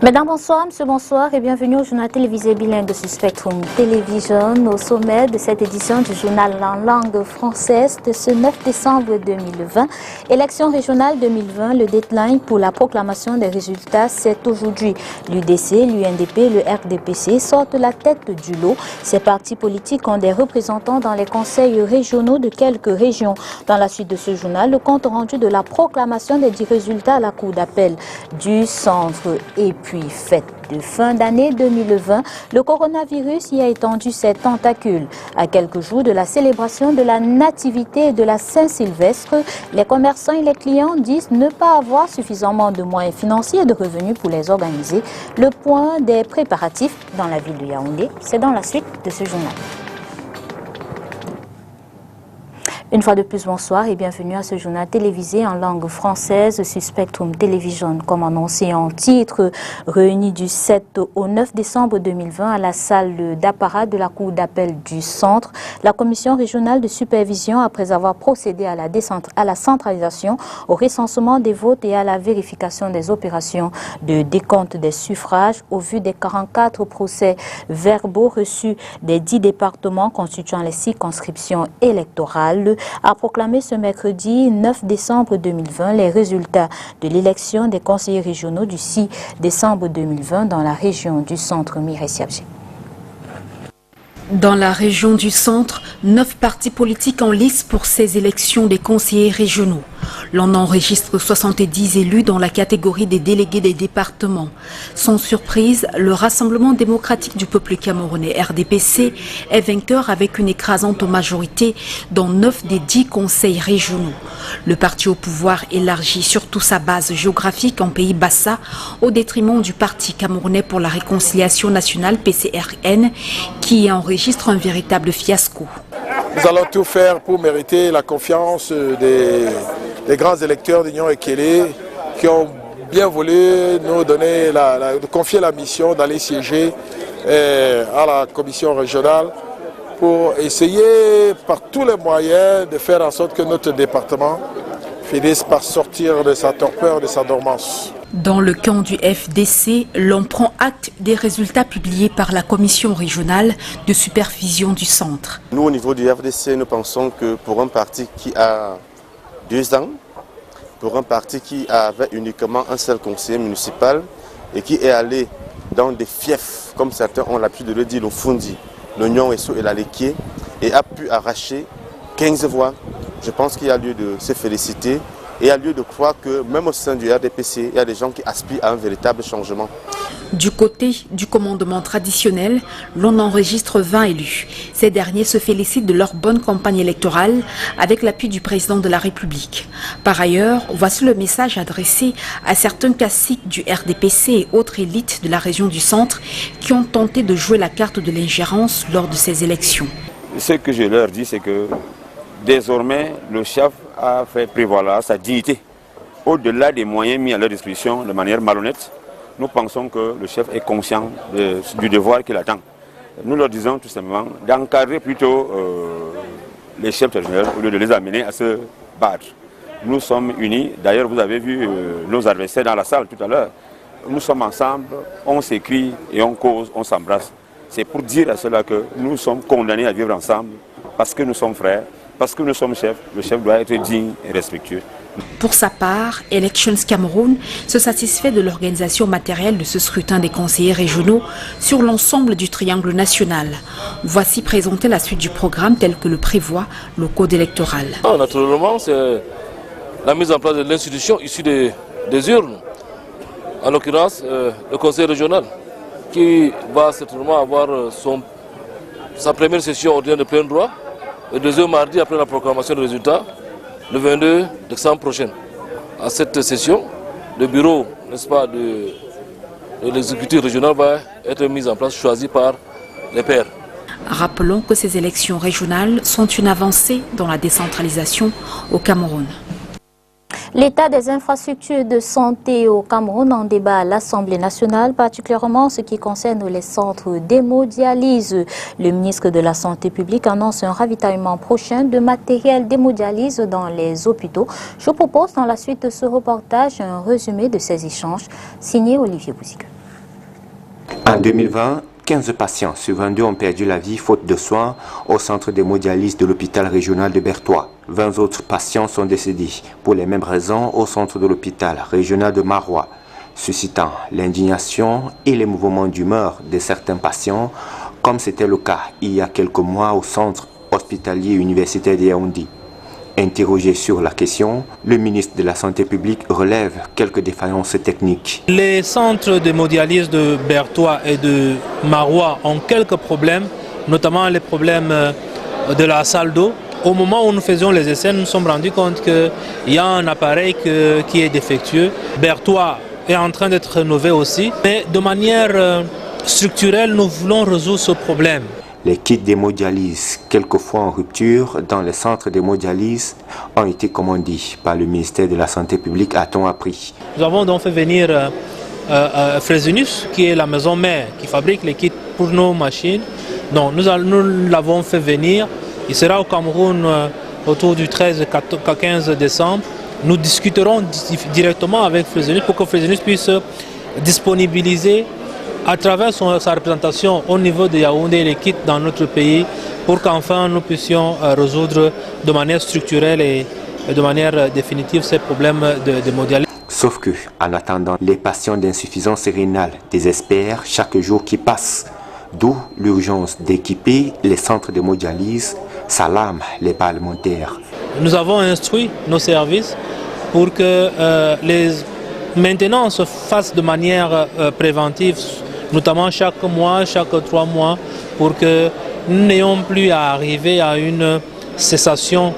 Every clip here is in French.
Mesdames, bonsoir, monsieur, bonsoir et bienvenue au journal télévisé bilingue de Spectrum Television. Au sommet de cette édition du journal en langue française de ce 9 décembre 2020. Élection régionale 2020, le deadline pour la proclamation des résultats, c'est aujourd'hui. L'UDC, l'UNDP et le RDPC sortent la tête du lot. Ces partis politiques ont des représentants dans les conseils régionaux de quelques régions. Dans la suite de ce journal, le compte rendu de la proclamation des 10 résultats à la Cour d'appel du centre. Et puis, fête de fin d'année 2020, le coronavirus y a étendu ses tentacules. À quelques jours de la célébration de la Nativité et de la Saint-Sylvestre, les commerçants et les clients disent ne pas avoir suffisamment de moyens financiers et de revenus pour les organiser. Le point des préparatifs dans la ville de Yaoundé, c'est dans la suite de ce journal. Une fois de plus, bonsoir et bienvenue à ce journal télévisé en langue française sur Spectrum Television. Comme annoncé en titre, réuni du 7 au 9 décembre 2020 à la salle d'apparat de la Cour d'appel du Centre, la Commission régionale de supervision, après avoir procédé à la centralisation, au recensement des votes et à la vérification des opérations de décompte des suffrages, au vu des 44 procès verbaux reçus des 10 départements constituant les circonscriptions électorales, a proclamé ce mercredi 9 décembre 2020 les résultats de l'élection des conseillers régionaux du 6 décembre 2020 dans la région du centre Mireille-Siabgé. Dans la région du centre, 9 partis politiques en lice pour ces élections des conseillers régionaux. L'on enregistre 70 élus dans la catégorie des délégués des départements. Sans surprise, le Rassemblement démocratique du peuple camerounais RDPC est vainqueur avec une écrasante majorité dans 9 des 10 conseils régionaux. Le parti au pouvoir élargit surtout sa base géographique en Pays Bassa au détriment du Parti camerounais pour la réconciliation nationale PCRN qui enregistre un véritable fiasco. Nous allons tout faire pour mériter la confiance des grands électeurs d'Union Ekele qui ont bien voulu nous donner confier la mission d'aller siéger à la commission régionale pour essayer par tous les moyens de faire en sorte que notre département finisse par sortir de sa torpeur, de sa dormance. Dans le camp du FDC, l'on prend acte des résultats publiés par la commission régionale de supervision du centre. Nous, au niveau du FDC, nous pensons que pour un parti qui a 2 ans, pour un parti qui avait uniquement un seul conseiller municipal et qui est allé dans des fiefs, comme certains ont l'habitude de le dire, le Fundi, le Nyonwesso et la Lekié, et a pu arracher 15 voix, je pense qu'il y a lieu de se féliciter. Et il y a lieu de croire que même au sein du RDPC, il y a des gens qui aspirent à un véritable changement. Du côté du commandement traditionnel, l'on enregistre 20 élus. Ces derniers se félicitent de leur bonne campagne électorale avec l'appui du président de la République. Par ailleurs, voici le message adressé à certains caciques du RDPC et autres élites de la région du centre qui ont tenté de jouer la carte de l'ingérence lors de ces élections. Ce que je leur dis, c'est que désormais, le chef a fait prévaloir sa dignité. Au-delà des moyens mis à leur disposition de manière malhonnête, nous pensons que le chef est conscient du devoir qu'il attend. Nous leur disons tout simplement d'encadrer plutôt les chefs régionaux au lieu de les amener à se battre. Nous sommes unis. D'ailleurs, vous avez vu nos adversaires dans la salle tout à l'heure. Nous sommes ensemble, on s'écrit et on cause, on s'embrasse. C'est pour dire à cela que nous sommes condamnés à vivre ensemble parce que nous sommes frères. Parce que nous sommes chefs, le chef doit être digne et respectueux. Pour sa part, Elections Cameroun se satisfait de l'organisation matérielle de ce scrutin des conseillers régionaux sur l'ensemble du triangle national. Voici présenter la suite du programme tel que le prévoit le code électoral. Naturellement, c'est la mise en place de l'institution issue des urnes. En l'occurrence, le conseil régional qui va certainement avoir sa première session ordinaire de plein droit. Le deuxième mardi après la proclamation des résultats, le 22 décembre prochain. À cette session, le bureau, n'est-ce pas, de l'exécutif régional va être mis en place, choisi par les pairs. Rappelons que ces élections régionales sont une avancée dans la décentralisation au Cameroun. L'état des infrastructures de santé au Cameroun en débat à l'Assemblée nationale, particulièrement ce qui concerne les centres d'hémodialyse. Le ministre de la Santé publique annonce un ravitaillement prochain de matériel d'hémodialyse dans les hôpitaux. Je propose dans la suite de ce reportage un résumé de ces échanges signé Olivier Bouzique. En 2020, 15 patients sur 22 ont perdu la vie faute de soins au centre d'hémodialyse de l'hôpital régional de Bertois. 20 autres patients sont décédés pour les mêmes raisons au centre de l'hôpital régional de Marois, suscitant l'indignation et les mouvements d'humeur de certains patients, comme c'était le cas il y a quelques mois au centre hospitalier universitaire de Yaoundé. Interrogé sur la question, le ministre de la Santé publique relève quelques défaillances techniques. Les centres d'hémodialyse de Bertois et de Marois ont quelques problèmes, notamment les problèmes de la salle d'eau. Au moment où nous faisions les essais, nous nous sommes rendus compte qu'il y a un appareil qui est défectueux. Bertois est en train d'être rénové aussi, mais de manière structurelle, nous voulons résoudre ce problème. Les kits d'hémodialyse, quelquefois en rupture dans les centres d'hémodialyse, ont été commandés par le ministère de la Santé publique, a-t-on appris. Nous avons donc fait venir Fresenius, qui est la maison mère qui fabrique les kits pour nos machines. Donc, nous l'avons fait venir. Il sera au Cameroun autour du 13-15 décembre. Nous discuterons directement avec Fresenius pour que Fresenius puisse disponibiliser à travers sa représentation au niveau de Yaoundé les kits dans notre pays pour qu'enfin nous puissions résoudre de manière structurelle et de manière définitive ces problèmes d'hémodialyse. Sauf que, en attendant, les patients d'insuffisance rénale désespèrent chaque jour qui passe, d'où l'urgence d'équiper les centres d'hémodialyse, s'alarment les parlementaires. Nous avons instruit nos services pour que les maintenances se fassent de manière préventive, notamment chaque mois, chaque 3 mois, pour que nous n'ayons plus à arriver à une cessation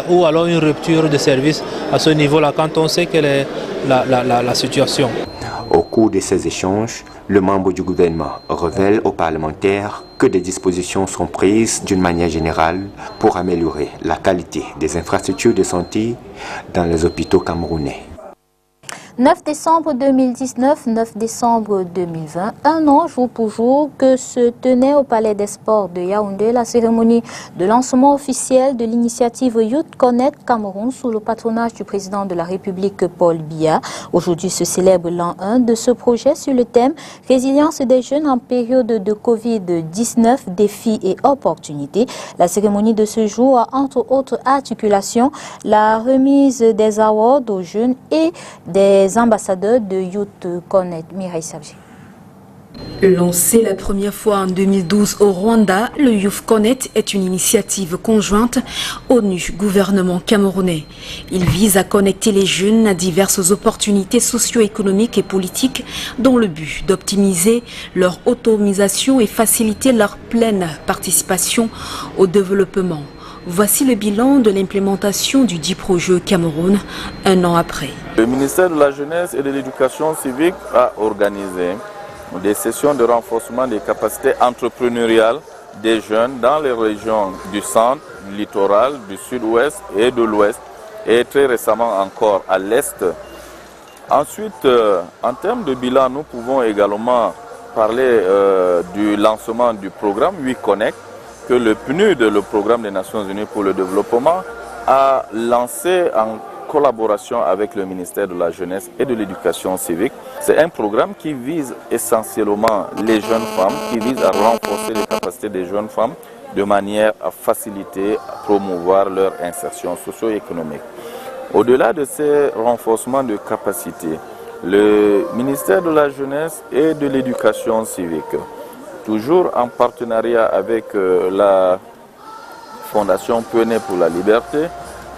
ou alors une rupture de service à ce niveau-là, quand on sait quelle est la situation. Au cours de ces échanges, le membre du gouvernement révèle aux parlementaires que des dispositions sont prises d'une manière générale pour améliorer la qualité des infrastructures de santé dans les hôpitaux camerounais. 9 décembre 2019, 9 décembre 2020, un an jour pour jour que se tenait au Palais des Sports de Yaoundé la cérémonie de lancement officiel de l'initiative Youth Connect Cameroun sous le patronage du président de la République Paul Biya. Aujourd'hui se célèbre l'an 1 de ce projet sur le thème « Résilience des jeunes en période de Covid-19, défis et opportunités ». La cérémonie de ce jour a entre autres articulations la remise des awards aux jeunes et des ambassadeurs de Youth Connect. Mireille Sabji. Lancé la première fois en 2012 au Rwanda, le Youth Connect est une initiative conjointe ONU gouvernement camerounais. Il vise à connecter les jeunes à diverses opportunités socio-économiques et politiques dans le but d'optimiser leur autonomisation et faciliter leur pleine participation au développement. Voici le bilan de l'implémentation du dit projet au Cameroun, un an après. Le ministère de la Jeunesse et de l'Éducation civique a organisé des sessions de renforcement des capacités entrepreneuriales des jeunes dans les régions du centre, du littoral, du sud-ouest et de l'ouest, et très récemment encore à l'est. Ensuite, en termes de bilan, nous pouvons également parler du lancement du programme We Connect, que le PNUD, le programme des Nations Unies pour le développement, a lancé en collaboration avec le ministère de la Jeunesse et de l'Éducation civique. C'est un programme qui vise essentiellement les jeunes femmes, qui vise à renforcer les capacités des jeunes femmes de manière à faciliter, à promouvoir leur insertion socio-économique. Au-delà de ces renforcements de capacités, le ministère de la Jeunesse et de l'Éducation civique, toujours en partenariat avec la Fondation Pionnier pour la Liberté,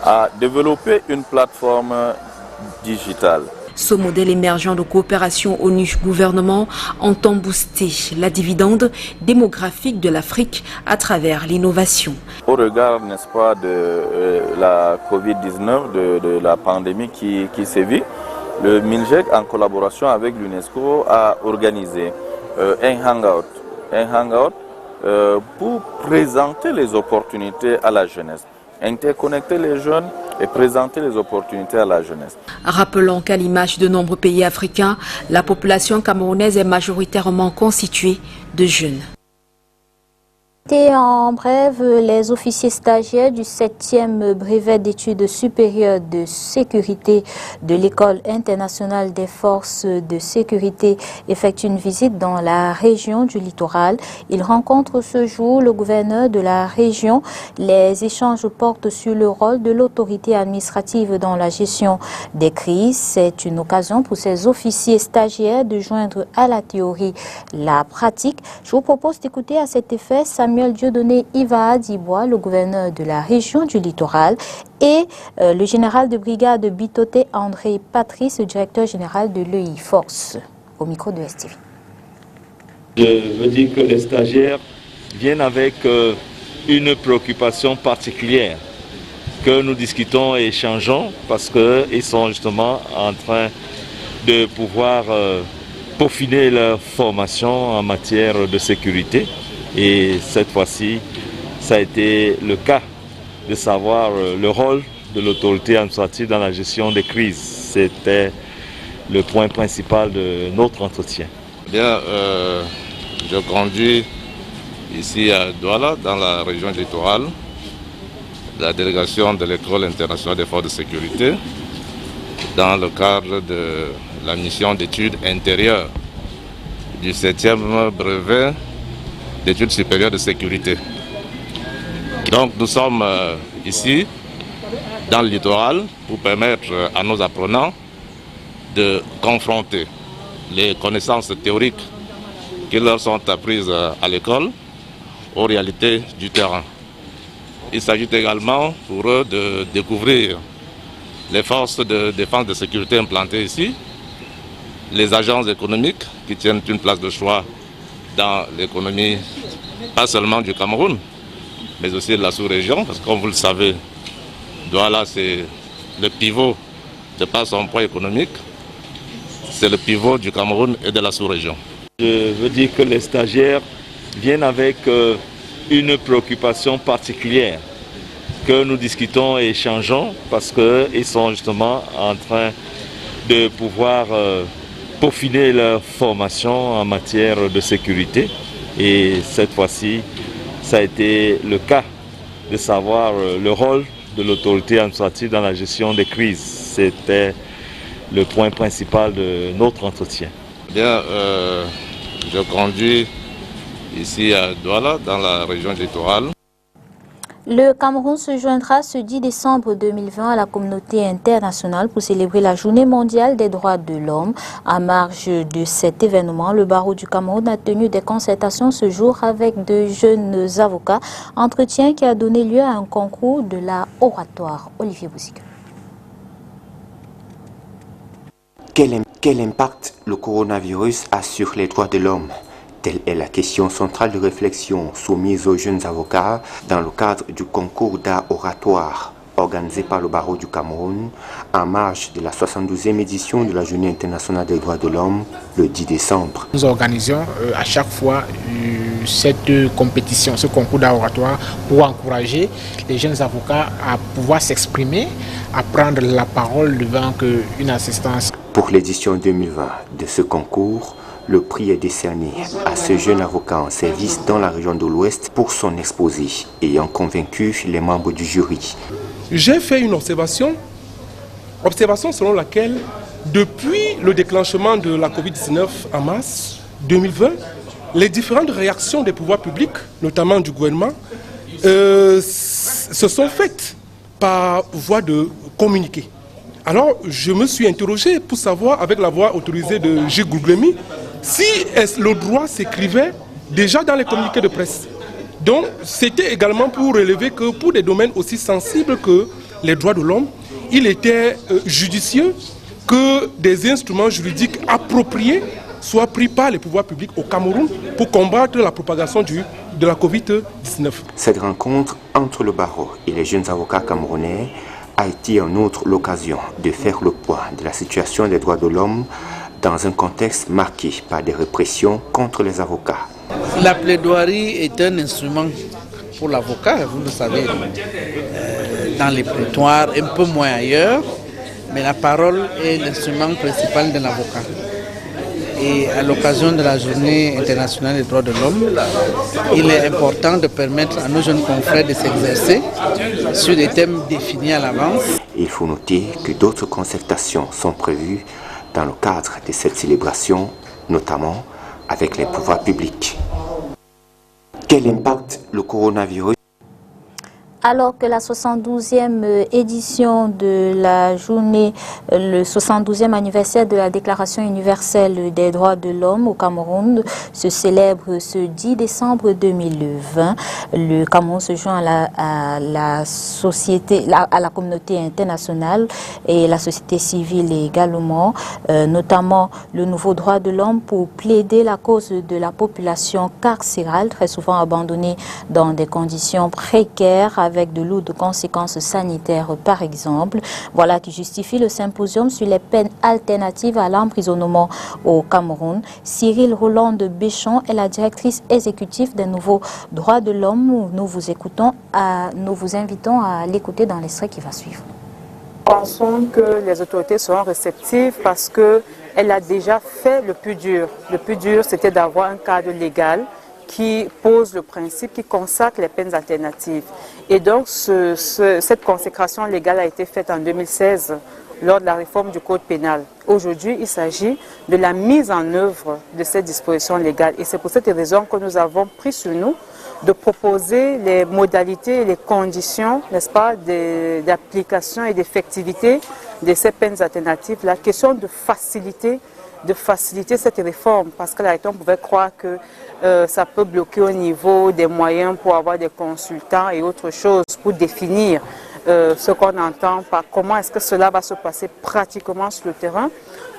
a développé une plateforme digitale. Ce modèle émergent de coopération ONU-gouvernement entend booster la dividende démographique de l'Afrique à travers l'innovation. Au regard, n'est-ce pas, de la Covid-19, de la pandémie qui sévit, le MINJEC, en collaboration avec l'UNESCO, a organisé un hangout pour présenter les opportunités à la jeunesse, interconnecter les jeunes et présenter les opportunités à la jeunesse. Rappelons qu'à l'image de nombreux pays africains, la population camerounaise est majoritairement constituée de jeunes. Et en bref, les officiers stagiaires du 7e brevet d'études supérieures de sécurité de l'École internationale des forces de sécurité effectuent une visite dans la région du littoral. Ils rencontrent ce jour le gouverneur de la région. Les échanges portent sur le rôle de l'autorité administrative dans la gestion des crises. C'est une occasion pour ces officiers stagiaires de joindre à la théorie la pratique. Je vous propose d'écouter à cet effet Samuel Dieudonné Iva Dibois, le gouverneur de la région du littoral, et le général de brigade Bitoté André Patrice, le directeur général de l'EI Force, au micro de STV. Je veux dire que les stagiaires viennent avec une préoccupation particulière que nous discutons et échangeons parce qu'ils sont justement en train de pouvoir peaufiner leur formation en matière de sécurité. Et cette fois-ci, ça a été le cas de savoir le rôle de l'autorité administrative dans la gestion des crises. C'était le point principal de notre entretien. Bien, je conduis ici à Douala, dans la région littorale, la délégation de l'École internationale des forces de sécurité, dans le cadre de la mission d'études intérieures du 7e brevet d'études supérieures de sécurité. Donc nous sommes ici dans le littoral pour permettre à nos apprenants de confronter les connaissances théoriques qui leur sont apprises à l'école aux réalités du terrain. Il s'agit également pour eux de découvrir les forces de défense et de sécurité implantées ici, les agences économiques qui tiennent une place de choix dans l'économie, pas seulement du Cameroun, mais aussi de la sous-région, parce que comme vous le savez, Douala c'est le pivot de par son poids économique, c'est le pivot du Cameroun et de la sous-région. Je veux dire que les stagiaires viennent avec une préoccupation particulière que nous discutons et échangeons parce qu'ils sont justement en train de pouvoir peaufiner leur formation en matière de sécurité. Et cette fois-ci, ça a été le cas de savoir le rôle de l'autorité administrative dans la gestion des crises. C'était le point principal de notre entretien. Bien, je conduis ici à Douala, dans la région littorale. Le Cameroun se joindra ce 10 décembre 2020 à la communauté internationale pour célébrer la Journée mondiale des droits de l'homme. À marge de cet événement, le barreau du Cameroun a tenu des concertations ce jour avec de jeunes avocats. Entretien qui a donné lieu à un concours de la oratoire. Olivier Boussique. Quel impact le coronavirus a sur les droits de l'homme? Telle est la question centrale de réflexion soumise aux jeunes avocats dans le cadre du concours d'art oratoire organisé par le barreau du Cameroun en marge de la 72e édition de la Journée internationale des droits de l'homme le 10 décembre. Nous organisons à chaque fois cette compétition, ce concours d'art oratoire pour encourager les jeunes avocats à pouvoir s'exprimer, à prendre la parole devant une assistance. Pour l'édition 2020 de ce concours, le prix est décerné à ce jeune avocat en service dans la région de l'Ouest pour son exposé, ayant convaincu les membres du jury. J'ai fait une observation selon laquelle, depuis le déclenchement de la Covid-19 en mars 2020, les différentes réactions des pouvoirs publics, notamment du gouvernement, se sont faites par voie de communiqué. Alors, je me suis interrogé pour savoir, avec la voix autorisée de Gilles Gouglemi, si le droit s'écrivait déjà dans les communiqués de presse. Donc, c'était également pour relever que pour des domaines aussi sensibles que les droits de l'homme, il était judicieux que des instruments juridiques appropriés soient pris par les pouvoirs publics au Cameroun pour combattre la propagation de la Covid-19. Cette rencontre entre le barreau et les jeunes avocats camerounais a été en outre l'occasion de faire le point de la situation des droits de l'homme dans un contexte marqué par des répressions contre les avocats. La plaidoirie est un instrument pour l'avocat, vous le savez, dans les prétoires, un peu moins ailleurs, mais la parole est l'instrument principal de l'avocat. Et à l'occasion de la Journée internationale des droits de l'homme, il est important de permettre à nos jeunes confrères de s'exercer sur des thèmes définis à l'avance. Il faut noter que d'autres concertations sont prévues dans le cadre de cette célébration, notamment avec les pouvoirs publics. Quel impact le coronavirus? Alors que la 72e édition de la journée, le 72e anniversaire de la Déclaration universelle des droits de l'homme au Cameroun se célèbre ce 10 décembre 2020, le Cameroun se joint à la société, à la communauté internationale et la société civile également, notamment le nouveau droit de l'homme pour plaider la cause de la population carcérale, très souvent abandonnée dans des conditions précaires, avec de lourdes conséquences sanitaires par exemple. Voilà qui justifie le symposium sur les peines alternatives à l'emprisonnement au Cameroun. Cyril Roland de Béchon est la directrice exécutive des nouveaux droits de l'homme. Nous vous invitons à l'écouter dans l'extrait qui va suivre. Pensons que les autorités seront réceptives parce qu'elle a déjà fait le plus dur. Le plus dur, c'était d'avoir un cadre légal qui pose le principe, qui consacre les peines alternatives. Et donc, cette consécration légale a été faite en 2016 lors de la réforme du Code pénal. Aujourd'hui, il s'agit de la mise en œuvre de cette disposition légale. Et c'est pour cette raison que nous avons pris sur nous de proposer les modalités et les conditions, n'est-ce pas, d'application et d'effectivité de ces peines alternatives. La question de faciliter cette réforme, parce qu'à la on pouvait croire que ça peut bloquer au niveau des moyens pour avoir des consultants et autre chose pour définir ce qu'on entend par comment est-ce que cela va se passer pratiquement sur le terrain.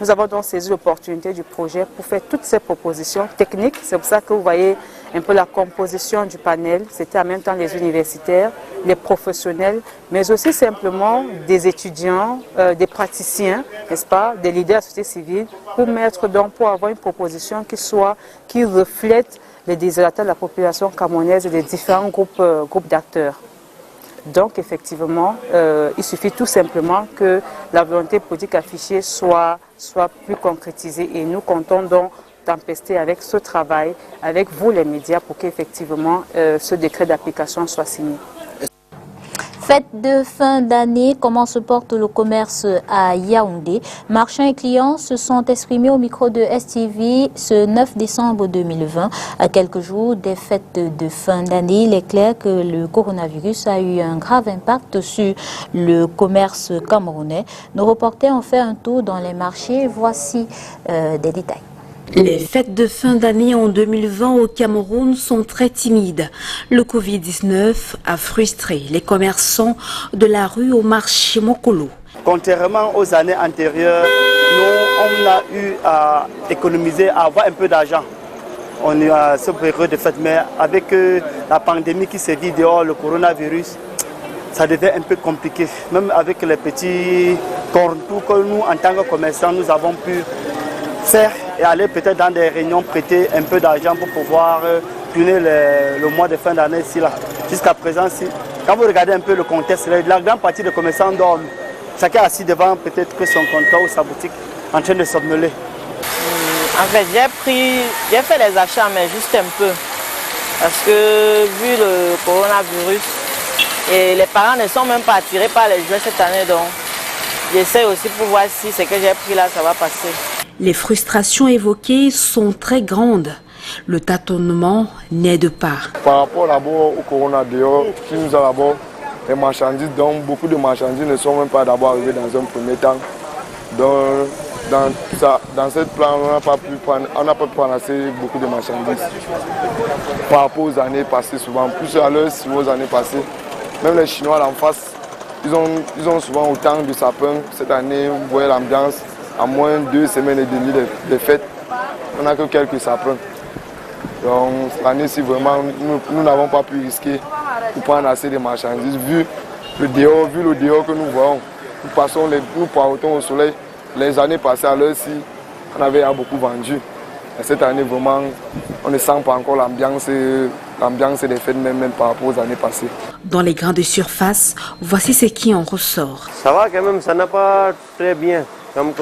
Nous avons donc saisi l'opportunité du projet pour faire toutes ces propositions techniques. C'est pour ça que vous voyez un peu la composition du panel. C'était en même temps les universitaires, les professionnels, mais aussi simplement des étudiants, des praticiens, n'est-ce pas, des leaders de la société civile, pour avoir une proposition qui reflète les désirata de la population camerounaise et des différents groupes d'acteurs. Donc effectivement, il suffit tout simplement que la volonté politique affichée soit plus concrétisée et nous comptons donc tempester avec ce travail, avec vous les médias, pour qu'effectivement ce décret d'application soit signé. Fête de fin d'année, comment se porte le commerce à Yaoundé? Marchands et clients se sont exprimés au micro de STV ce 9 décembre 2020. À quelques jours des fêtes de fin d'année, il est clair que le coronavirus a eu un grave impact sur le commerce camerounais. Nos reporters ont fait un tour dans les marchés. Voici des détails. Les fêtes de fin d'année en 2020 au Cameroun sont très timides. Le Covid-19 a frustré les commerçants de la rue au marché Mokolo. Contrairement aux années antérieures, nous, on a eu à économiser, à avoir un peu d'argent. On est à ce période de fête, mais avec la pandémie qui s'est vit dehors, le coronavirus, ça devient un peu compliqué. Même avec les petits contours que nous, en tant que commerçants, nous avons pu faire et aller peut-être dans des réunions, prêter un peu d'argent pour pouvoir punir le mois de fin d'année ici là. Jusqu'à présent, quand vous regardez un peu le contexte, la grande partie des commerçants dorment. Chacun est assis devant peut-être son comptoir ou sa boutique en train de somnoler. En fait, j'ai fait les achats, mais juste un peu. Parce que vu le coronavirus, et les parents ne sont même pas attirés par les jouets cette année, donc j'essaie aussi pour voir si ce que j'ai pris là, ça va passer. Les frustrations évoquées sont très grandes. Le tâtonnement n'aide pas. Par rapport d'abord au corona dehors, si nous avons d'abord les marchandises, donc beaucoup de marchandises ne sont même pas d'abord arrivées dans un premier temps. Donc dans cette plan, on n'a pas pu prendre assez beaucoup de marchandises. Par rapport aux années passées, souvent, plus à l'heure aux années passées, même les Chinois en face, ils ont souvent autant de sapins. Cette année, vous voyez l'ambiance. À moins de 2 semaines et demie de fêtes, on n'a que quelques sapins. Donc l'année-ci, vraiment, nous n'avons pas pu risquer pour prendre assez de marchandises. Vu le dehors que nous voyons, nous partons au soleil. Les années passées, à l'heure-ci, on avait beaucoup vendu. Et cette année, vraiment, on ne sent pas encore l'ambiance des fêtes, même par rapport aux années passées. Dans les grandes surfaces, voici ce qui en ressort. Ça va quand même, ça n'a pas très bien. Comme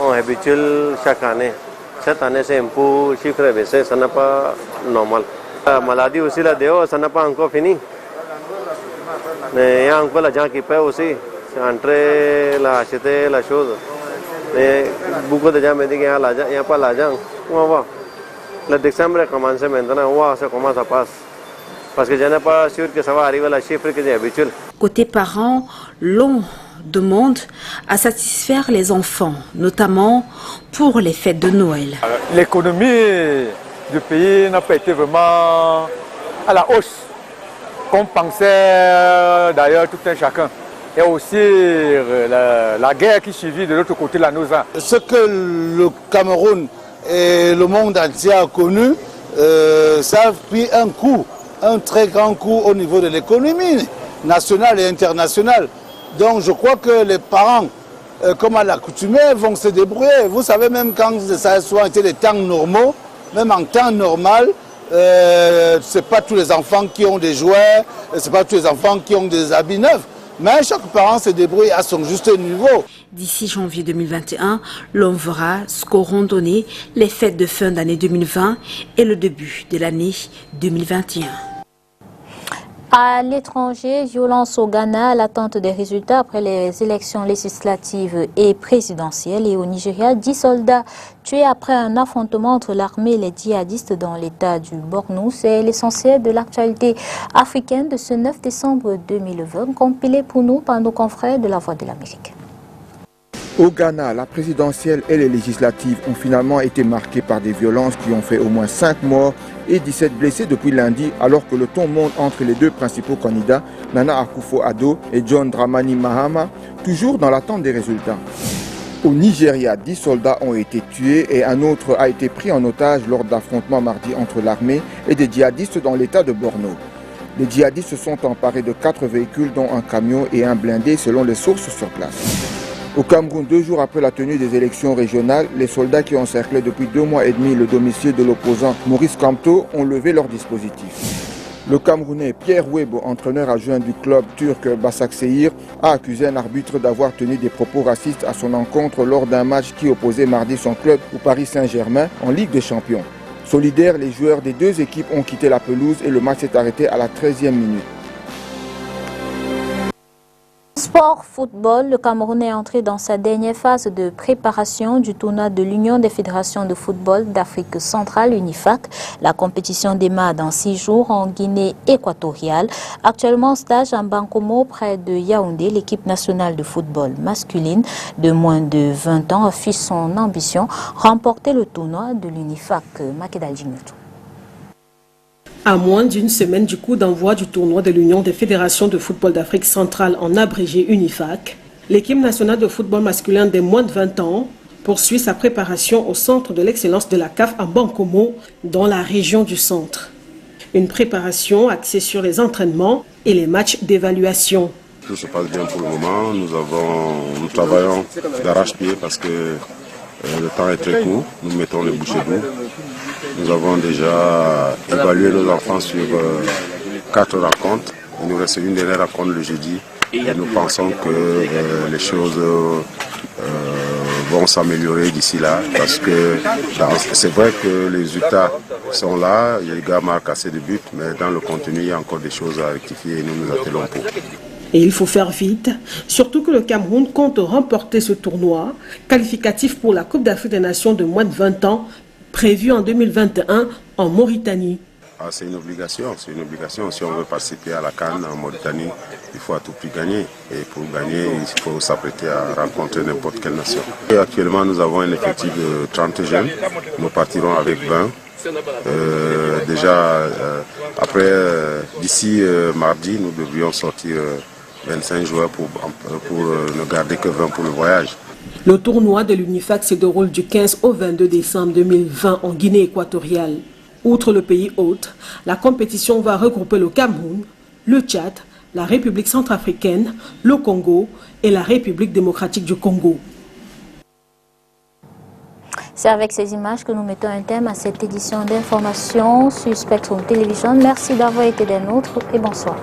on habitue chaque année. Cette année, c'est un peu chiffre baissé, ça n'est pas normal. La maladie aussi là-dehors, ça n'a pas encore fini. Mais il y a encore les gens qui paient aussi. C'est entrer, acheter la chose. Mais beaucoup de gens me disent qu'il n'y a pas l'argent. On va voir. Le décembre a commencé maintenant, on va voir comment ça passe. Parce que je n'ai pas sûr que ça va arriver à la chiffre que j'ai habituel. Côté parents, l'on demande à satisfaire les enfants, notamment pour les fêtes de Noël. L'économie du pays n'a pas été vraiment à la hausse, comme pensait d'ailleurs tout un chacun. Et aussi la guerre qui suivit de l'autre côté de la Nosa. Ce que le Cameroun et le monde entier a connu, ça a pris un coup, un très grand coup au niveau de l'économie nationale et internationale. Donc je crois que les parents, comme à l'accoutumée, vont se débrouiller. Vous savez, même quand ça a soit été des temps normaux, même en temps normal, ce n'est pas tous les enfants qui ont des jouets, ce n'est pas tous les enfants qui ont des habits neufs. Mais chaque parent se débrouille à son juste niveau. D'ici janvier 2021, l'on verra ce qu'auront donné les fêtes de fin d'année 2020 et le début de l'année 2021. À l'étranger, violence au Ghana à l'attente des résultats après les élections législatives et présidentielles. Et au Nigeria, 10 soldats tués après un affrontement entre l'armée et les djihadistes dans l'état du Borno. C'est l'essentiel de l'actualité africaine de ce 9 décembre 2020, compilé pour nous par nos confrères de la Voix de l'Amérique. Au Ghana, la présidentielle et les législatives ont finalement été marquées par des violences qui ont fait au moins 5 morts et 17 blessés depuis lundi, alors que le ton monte entre les deux principaux candidats, Nana Akufo-Addo et John Dramani Mahama, toujours dans l'attente des résultats. Au Nigeria, 10 soldats ont été tués et un autre a été pris en otage lors d'affrontements mardi entre l'armée et des djihadistes dans l'état de Borno. Les djihadistes se sont emparés de 4 véhicules, dont un camion et un blindé, selon les sources sur place. Au Cameroun, 2 jours après la tenue des élections régionales, les soldats qui ont encerclé depuis 2 mois et demi le domicile de l'opposant Maurice Kamto ont levé leur dispositif. Le Camerounais Pierre Webo, entraîneur adjoint du club turc Başakşehir, a accusé un arbitre d'avoir tenu des propos racistes à son encontre lors d'un match qui opposait mardi son club au Paris Saint-Germain en Ligue des Champions. Solidaires, les joueurs des deux équipes ont quitté la pelouse et le match s'est arrêté à la 13e minute. Sport football, le Cameroun est entré dans sa dernière phase de préparation du tournoi de l'Union des fédérations de football d'Afrique centrale, UNIFAC. La compétition démarre dans 6 jours en Guinée équatoriale. Actuellement en stage en Bankomo près de Yaoundé, l'équipe nationale de football masculine de moins de 20 ans affiche son ambition, remporter le tournoi de l'UNIFAC. Makeda Djignotou. À moins d'une semaine du coup d'envoi du tournoi de l'Union des fédérations de football d'Afrique centrale en abrégé UNIFAC, l'équipe nationale de football masculin des moins de 20 ans poursuit sa préparation au centre de l'excellence de la CAF à Bankomo, dans la région du centre. Une préparation axée sur les entraînements et les matchs d'évaluation. Tout se passe bien pour le moment. Nous travaillons d'arrache-pied parce que le temps est très court. Nous mettons les bouchées doubles. Nous avons déjà évalué nos enfants sur 4 rencontres. Il nous reste une dernière rencontre le jeudi. Et nous pensons que les choses vont s'améliorer d'ici là. Parce que c'est vrai que les résultats sont là. Les gars marquent assez de buts. Mais dans le contenu, il y a encore des choses à rectifier et nous nous attelons pour. Et il faut faire vite, surtout que le Cameroun compte remporter ce tournoi, qualificatif pour la Coupe d'Afrique des Nations de moins de 20 ans, prévue en 2021 en Mauritanie. C'est une obligation. Si on veut participer à la CAN en Mauritanie, il faut à tout prix gagner. Et pour gagner, il faut s'apprêter à rencontrer n'importe quelle nation. Et actuellement, nous avons un effectif de 30 jeunes. Nous partirons avec 20. Après, d'ici mardi, nous devrions sortir 25 joueurs pour ne garder que 20 pour le voyage. Le tournoi de l'UNIFAC se déroule du 15 au 22 décembre 2020 en Guinée équatoriale. Outre le pays hôte, la compétition va regrouper le Cameroun, le Tchad, la République centrafricaine, le Congo et la République démocratique du Congo. C'est avec ces images que nous mettons un terme à cette édition d'information sur Spectrum Télévision. Merci d'avoir été des nôtres et bonsoir.